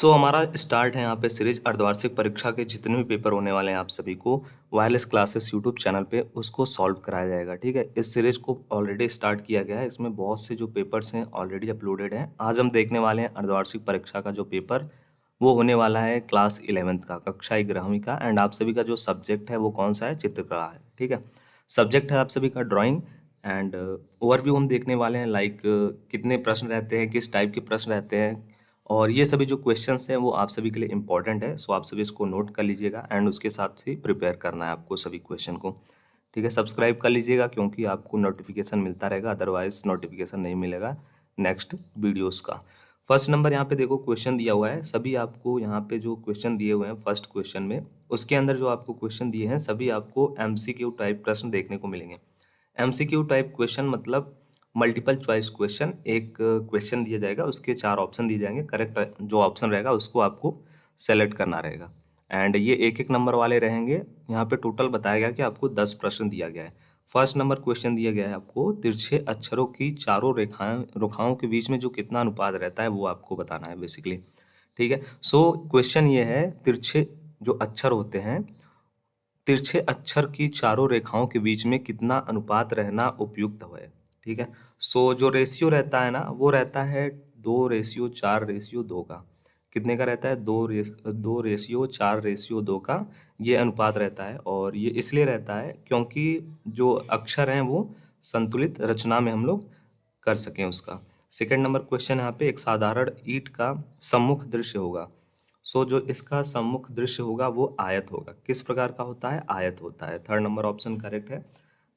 हमारा स्टार्ट है यहाँ पे सीरीज अर्धवार्षिक परीक्षा के जितने भी पेपर होने वाले हैं आप सभी को वायरलेस क्लासेस यूट्यूब चैनल पे उसको सॉल्व कराया जाएगा। ठीक है, इस सीरीज को ऑलरेडी स्टार्ट किया गया है। इसमें बहुत से जो पेपर्स हैं ऑलरेडी अपलोडेड हैं। आज हम देखने वाले हैं अर्धवार्षिक परीक्षा का जो पेपर वो होने वाला है क्लास 11th का, कक्षा 11वीं का। एंड आप सभी का जो सब्जेक्ट है वो कौन सा है? चित्रकला है। ठीक है, सब्जेक्ट है आप सभी का ड्राइंग। एंड ओवरव्यू हम देखने वाले हैं, लाइक कितने प्रश्न रहते हैं, किस टाइप के प्रश्न रहते हैं, और ये सभी जो क्वेश्चंस हैं वो आप सभी के लिए इंपॉर्टेंट है। सो आप सभी इसको नोट कर लीजिएगा एंड उसके साथ ही प्रिपेयर करना है आपको सभी क्वेश्चन को। ठीक है, सब्सक्राइब कर लीजिएगा क्योंकि आपको नोटिफिकेशन मिलता रहेगा, अदरवाइज नोटिफिकेशन नहीं मिलेगा नेक्स्ट वीडियोस का। फर्स्ट नंबर यहाँ पे देखो क्वेश्चन दिया हुआ है। सभी आपको यहाँ पे जो क्वेश्चन दिए हुए हैं फर्स्ट क्वेश्चन में, उसके अंदर जो आपको क्वेश्चन दिए हैं सभी आपको एमसीक्यू टाइप प्रश्न देखने को मिलेंगे। एमसीक्यू टाइप क्वेश्चन मतलब मल्टीपल चॉइस क्वेश्चन। एक क्वेश्चन दिया जाएगा, उसके 4 ऑप्शन दिए जाएंगे, करेक्ट जो ऑप्शन रहेगा उसको आपको सेलेक्ट करना रहेगा। एंड ये एक एक नंबर वाले रहेंगे। यहाँ पे टोटल बताया गया कि आपको 10 प्रश्न दिया गया है। फर्स्ट नंबर क्वेश्चन दिया गया है आपको तिरछे अक्षरों की चारों रेखाओं के बीच में जो कितना अनुपात रहता है वो आपको बताना है बेसिकली। ठीक है, सो क्वेश्चन ये है तिरछे जो अक्षर होते हैं, तिरछे अक्षर की चारों रेखाओं के बीच में कितना अनुपात रहना उपयुक्त है। ठीक है, सो जो रेशियो रहता है ना वो रहता है 2:4:2 का। कितने का रहता है? 2:4:2 का ये अनुपात रहता है। और ये इसलिए रहता है क्योंकि जो अक्षर हैं वो संतुलित रचना में हम लोग कर सकें उसका। सेकंड नंबर क्वेश्चन यहाँ पे एक साधारण ईंट का सम्मुख दृश्य होगा। सो जो इसका सम्मुख दृश्य होगा वो आयत होगा। किस प्रकार का होता है? आयत होता है। थर्ड नंबर ऑप्शन करेक्ट है।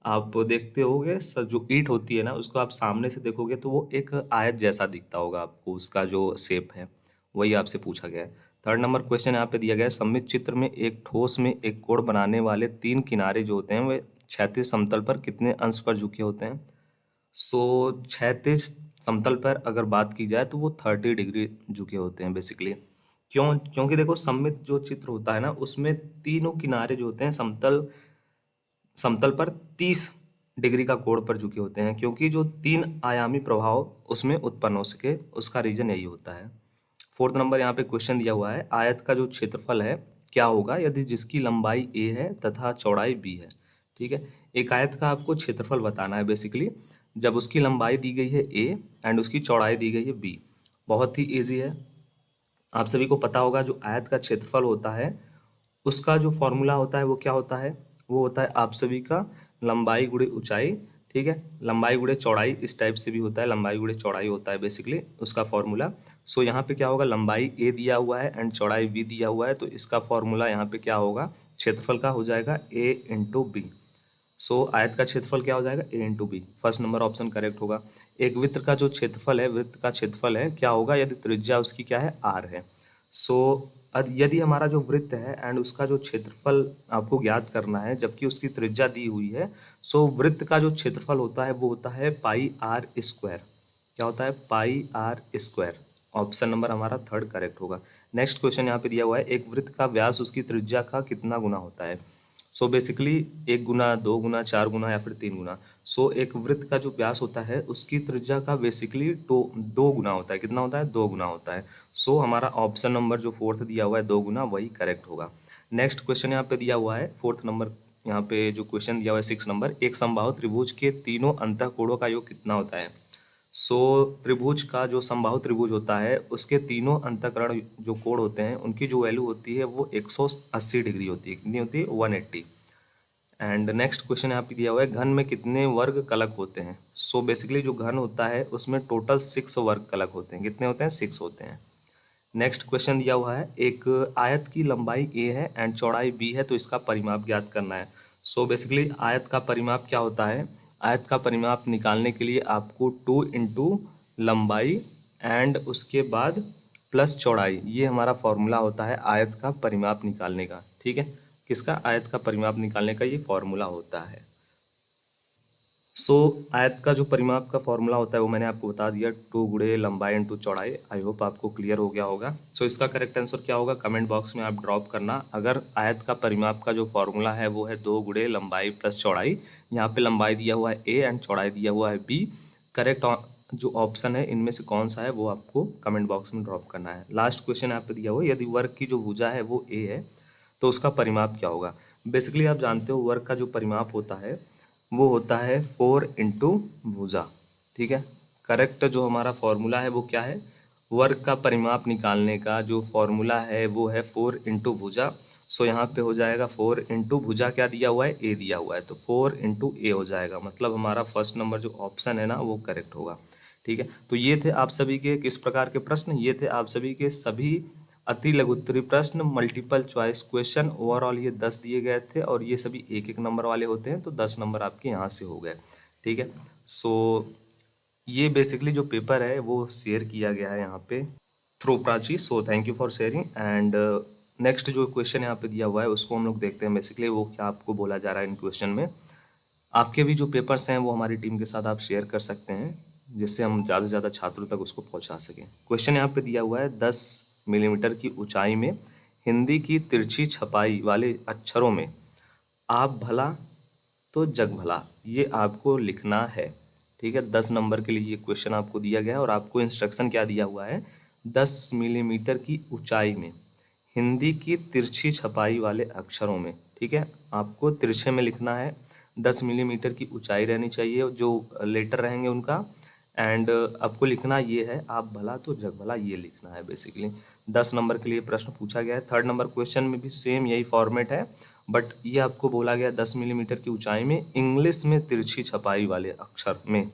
आप देखते होगे जो ईंट होती है ना उसको आप सामने से देखोगे तो वो एक आयत जैसा दिखता होगा आपको, उसका जो शेप है वही आपसे पूछा गया है। थर्ड नंबर क्वेश्चन यहाँ पे दिया गया है सममित चित्र में एक ठोस में एक कोण बनाने वाले 3 किनारे जो होते हैं वे क्षैतिज समतल पर कितने अंश पर झुके होते हैं? सो क्षैतिज समतल पर अगर बात की जाए तो वो 30 डिग्री झुके होते हैं बेसिकली। क्योंकि देखो सममित जो चित्र होता है ना उसमें तीनों किनारे जो होते हैं समतल समतल पर 30 डिग्री का कोण पर झुके होते हैं, क्योंकि जो 3 आयामी प्रभाव उसमें उत्पन्न हो सके, उसका रीजन यही होता है। फोर्थ नंबर यहाँ पे क्वेश्चन दिया हुआ है आयत का जो क्षेत्रफल है क्या होगा यदि जिसकी लंबाई a है तथा चौड़ाई b है। ठीक है, एक आयत का आपको क्षेत्रफल बताना है बेसिकली जब उसकी लंबाई दी गई है a एंड उसकी चौड़ाई दी गई है b। बहुत ही ईजी है, आप सभी को पता होगा जो आयत का क्षेत्रफल होता है उसका जो फॉर्मूला होता है वो क्या होता है? वो होता है आप सभी का लंबाई गुणे ऊंचाई। ठीक है, लंबाई गुणे चौड़ाई इस टाइप से भी होता है, लंबाई गुणे चौड़ाई होता है बेसिकली उसका फॉर्मूला। सो यहाँ पे क्या होगा, लंबाई a दिया हुआ है एंड चौड़ाई b दिया हुआ है, तो इसका फॉर्मूला यहाँ पे क्या होगा, क्षेत्रफल का हो जाएगा a इंटू बी। सो आयत का क्षेत्रफल क्या हो जाएगा? a into B. First number option correct होगा। एक वृत्त का जो क्षेत्रफल है, वृत्त का क्षेत्रफल है क्या होगा यदि त्रिज्या उसकी क्या है? r है। सो यदि हमारा जो वृत्त है एंड उसका जो क्षेत्रफल आपको ज्ञात करना है जबकि उसकी त्रिज्या दी हुई है, सो वृत्त का जो क्षेत्रफल होता है वो होता है पाई आर स्क्वायर। क्या होता है? पाई आर स्क्वायर। ऑप्शन नंबर हमारा थर्ड करेक्ट होगा। नेक्स्ट क्वेश्चन यहाँ पे दिया हुआ है एक वृत्त का व्यास उसकी त्रिज्या का कितना गुना होता है? सो बेसिकली 1 गुना, 2 गुना, 4 गुना या फिर 3 गुना। सो एक वृत्त का जो व्यास होता है उसकी त्रिज्या का बेसिकली 2 गुना होता है। कितना होता है? 2 गुना होता है। सो हमारा ऑप्शन नंबर जो फोर्थ दिया हुआ है 2 गुना, वही करेक्ट होगा। नेक्स्ट क्वेश्चन यहाँ पे दिया हुआ है फोर्थ नंबर, यहाँ पे जो क्वेश्चन दिया हुआ है 6 नंबर, एक समबाहु त्रिभुज के तीनों अंतःकोणों का योग कितना होता है? सो त्रिभुज का जो समबाहु त्रिभुज होता है उसके तीनों अंतःकरण जो कोण होते हैं उनकी जो वैल्यू होती है वो 180 डिग्री होती है। कितनी होती है? 180। एंड नेक्स्ट क्वेश्चन यहाँ पे दिया हुआ है घन में कितने वर्ग कलक होते हैं? सो बेसिकली जो घन होता है उसमें टोटल 6 वर्ग कलक होते हैं। कितने होते हैं? 6 होते हैं। नेक्स्ट क्वेश्चन दिया हुआ है एक आयत की लंबाई a है एंड चौड़ाई b है, तो इसका परिमाप ज्ञात करना है। सो बेसिकली आयत का परिमाप क्या होता है? आयत का परिमाप निकालने के लिए आपको 2 इंटू लंबाई एंड उसके बाद प्लस चौड़ाई, ये हमारा फॉर्मूला होता है आयत का परिमाप निकालने का। ठीक है, किसका? आयत का परिमाप निकालने का ये फॉर्मूला होता है। सो आयत का जो परिमाप का फॉर्मूला होता है वो मैंने आपको बता दिया, 2 गुणे लंबाई इंटू चौड़ाई। आई होप आपको क्लियर हो गया होगा। सो इसका करेक्ट आंसर क्या होगा कमेंट बॉक्स में आप ड्रॉप करना। अगर आयत का परिमाप का जो फॉर्मूला है वो है 2 गुणे लंबाई प्लस चौड़ाई, यहाँ पे लंबाई दिया हुआ है a एंड चौड़ाई दिया हुआ है b। करेक्ट जो ऑप्शन है इनमें से कौन सा है वो आपको कमेंट बॉक्स में ड्रॉप करना है। लास्ट क्वेश्चन यहाँ पे दिया हुआ है, यदि वर्ग की जो भुजा है वो ए है तो उसका परिमाप क्या होगा। बेसिकली आप जानते हो वर्ग का जो परिमाप होता है वो होता है 4 × भुजा। ठीक है, करेक्ट जो हमारा फॉर्मूला है वो क्या है, वर्ग का परिमाप निकालने का जो फॉर्मूला है वो है 4 × भुजा। सो यहाँ पे हो जाएगा 4 × भुजा क्या दिया हुआ है, ए दिया हुआ है, तो 4 × ए हो जाएगा। मतलब हमारा फर्स्ट नंबर जो ऑप्शन है ना वो करेक्ट होगा। ठीक है, तो ये थे आप सभी के किस प्रकार के प्रश्न, ये थे आप सभी के सभी अति लघु उत्तरीय प्रश्न, मल्टीपल चॉइस क्वेश्चन। ओवरऑल ये 10 दिए गए थे और ये सभी 1-1 नंबर वाले होते हैं, तो 10 नंबर आपके यहाँ से हो गए। ठीक है, सो ये बेसिकली जो पेपर है वो शेयर किया गया है यहाँ पे through Prachi. So thank you for sharing. And next जो क्वेश्चन यहाँ पे दिया हुआ है उसको हम लोग देखते हैं बेसिकली वो क्या आपको बोला जा रहा है इन क्वेश्चन में। आपके भी जो पेपर्स हैं वो हमारी टीम के साथ आप शेयर कर सकते हैं जिससे हम ज़्यादा से ज़्यादा छात्रों तक उसको पहुंचा सकें। क्वेश्चन यहाँ पे दिया हुआ है 10 मिलीमीटर की ऊंचाई में हिंदी की तिरछी छपाई वाले अक्षरों में आप भला तो जग भला ये आपको लिखना है। ठीक है, 10 नंबर के लिए ये क्वेश्चन आपको दिया गया है और आपको इंस्ट्रक्शन क्या दिया हुआ है, 10 मिलीमीटर की ऊंचाई में हिंदी की तिरछी छपाई वाले अक्षरों में। ठीक है, आपको तिरछे में लिखना है, 10 मिलीमीटर की ऊंचाई रहनी चाहिए जो लेटर रहेंगे उनका। एंड आपको लिखना ये है आप भला तो जग भला ये लिखना है बेसिकली। 10 नंबर के लिए प्रश्न पूछा गया है। थर्ड नंबर क्वेश्चन में भी सेम यही फॉर्मेट है, बट ये आपको बोला गया 10 मिलीमीटर की ऊंचाई में इंग्लिश में तिरछी छपाई वाले अक्षर में।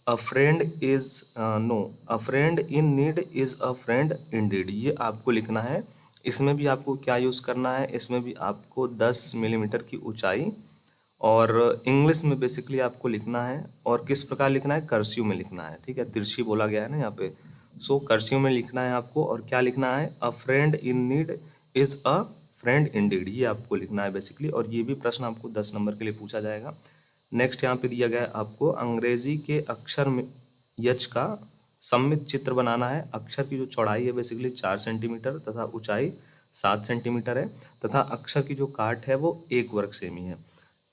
A friend is no a friend in need is a friend indeed ये आपको लिखना है। इसमें भी आपको क्या यूज़ करना है, इसमें भी आपको 10 मिलीमीटर की ऊंचाई और इंग्लिश में बेसिकली आपको लिखना है। और किस प्रकार लिखना है, कर्सिव में लिखना है। ठीक है, तिरछी बोला गया है ना यहाँ पे, सो कर्सिव में लिखना है आपको। और क्या लिखना है, अ friend in need is a friend indeed ये आपको लिखना है बेसिकली। और ये भी प्रश्न आपको 10 नंबर के लिए पूछा जाएगा। नेक्स्ट यहाँ पे दिया गया है आपको अंग्रेजी के अक्षर में यच का सममित चित्र बनाना है। अक्षर की जो चौड़ाई है बेसिकली 4 सेंटीमीटर तथा ऊंचाई 7 सेंटीमीटर है तथा अक्षर की जो काट है वो 1 वर्ग सेमी है।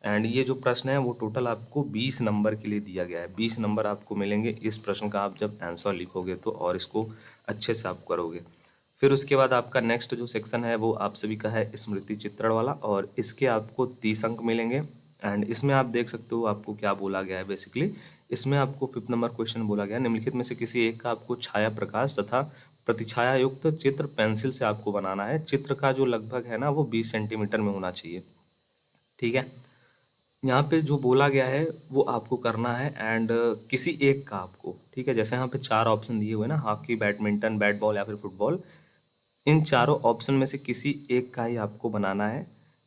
एंड ये जो प्रश्न है वो टोटल आपको 20 नंबर के लिए दिया गया है। 20 नंबर आपको मिलेंगे इस प्रश्न का आप जब आंसर लिखोगे तो, और इसको अच्छे से आप करोगे। फिर उसके बाद आपका नेक्स्ट जो सेक्शन है वो आप सभी का है स्मृति चित्रण वाला, और इसके आपको 30 अंक मिलेंगे। एंड इसमें आप देख सकते हो आपको क्या बोला गया है बेसिकली। इसमें आपको 5th नंबर क्वेश्चन बोला गया है, निम्नलिखित में से किसी एक का आपको छाया प्रकाश तथा प्रतिछाया युक्त चित्र पेंसिल से आपको बनाना है। चित्र का जो लगभग है ना वो 20 सेंटीमीटर में होना चाहिए। ठीक है, यहाँ पे जो बोला गया है वो आपको करना है। एंड किसी एक का आपको, ठीक है, जैसे यहाँ पे 4 ऑप्शन दिए हुए हैं ना, हॉकी, बैडमिंटन, बैट बॉल या फिर फुटबॉल, इन चारों ऑप्शन में से किसी एक का ही आपको बनाना है।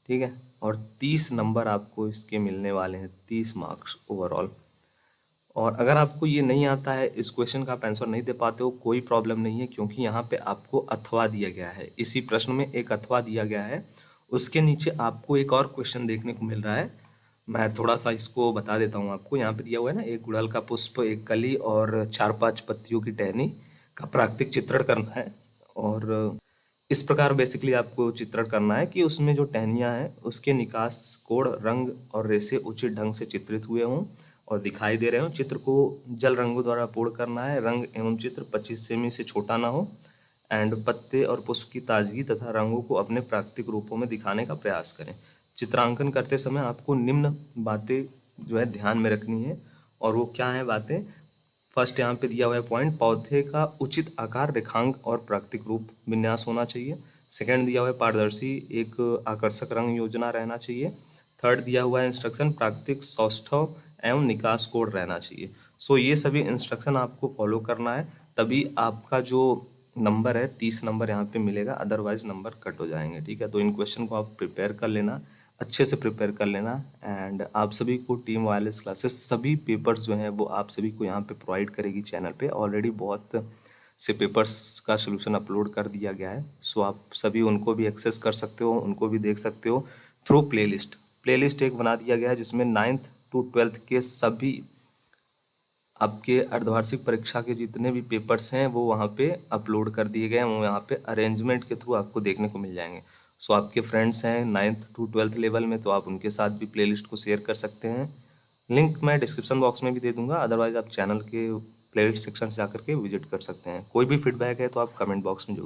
ठीक है, और 30 नंबर आपको इसके मिलने वाले हैं, 30 मार्क्स ओवरऑल। और अगर आपको ये नहीं आता है, इस क्वेश्चन का आप आंसर नहीं दे पाते हो, कोई प्रॉब्लम नहीं है, क्योंकि यहाँ पे आपको अथवा दिया गया है। इसी प्रश्न में एक अथवा दिया गया है, उसके नीचे आपको एक और क्वेश्चन देखने को मिल रहा है। मैं थोड़ा सा इसको बता देता हूँ आपको। यहाँ पे दिया हुआ है ना, एक गुड़हल का पुष्प, एक कली और 4-5 पत्तियों की टहनी का प्राकृतिक चित्रण करना है। और इस प्रकार बेसिकली आपको चित्रण करना है कि उसमें जो टहनियाँ हैं उसके निकास कोण, रंग और रेशे उचित ढंग से चित्रित हुए हों और दिखाई दे रहे हों। चित्र को जल रंगों द्वारा पूर्ण करना है। रंग एवं चित्र 25 सेमी से छोटा ना हो। एंड पत्ते और पुष्प की ताजगी तथा रंगों को अपने प्राकृतिक रूपों में दिखाने का प्रयास करें। चित्रांकन करते समय आपको निम्न बातें जो है ध्यान में रखनी है। और वो क्या है बातें, फर्स्ट यहाँ पे दिया हुआ है पॉइंट, पौधे का उचित आकार, रेखांक और प्राकृतिक रूप विन्यास होना चाहिए। सेकंड दिया हुआ है पारदर्शी एक आकर्षक रंग योजना रहना चाहिए। थर्ड दिया हुआ है इंस्ट्रक्शन, प्राकृतिक सौष्ठव एवं निकास कोड रहना चाहिए। सो ये सभी इंस्ट्रक्शन आपको फॉलो करना है, तभी आपका जो नंबर है 30 नंबर यहाँ पे मिलेगा, अदरवाइज नंबर कट हो जाएंगे। ठीक है, तो इन क्वेश्चन को आप प्रिपेयर कर लेना, अच्छे से प्रिपेयर कर लेना। एंड आप सभी को टीम वायरलेस क्लासेस सभी पेपर्स जो हैं वो आप सभी को यहाँ पे प्रोवाइड करेगी चैनल पे। ऑलरेडी बहुत से पेपर्स का सोल्यूशन अपलोड कर दिया गया है, सो आप सभी उनको भी एक्सेस कर सकते हो, उनको भी देख सकते हो थ्रू प्लेलिस्ट एक बना दिया गया है जिसमें 9th to 12th के सभी आपके अर्धवार्षिक परीक्षा के जितने भी पेपर्स हैं वो वहाँ पे अपलोड कर दिए गए हैं, वो यहाँ पे अरेंजमेंट के थ्रू आपको देखने को मिल जाएंगे। सो आपके फ्रेंड्स हैं 9th to 12th लेवल में, तो आप उनके साथ भी प्लेलिस्ट को शेयर कर सकते हैं। लिंक मैं डिस्क्रिप्शन बॉक्स में भी दे दूंगा, अदरवाइज आप चैनल के प्लेलिस्ट सेक्शन से जाकर के विजिट कर सकते हैं। कोई भी फीडबैक है तो आप कमेंट बॉक्स में जरूर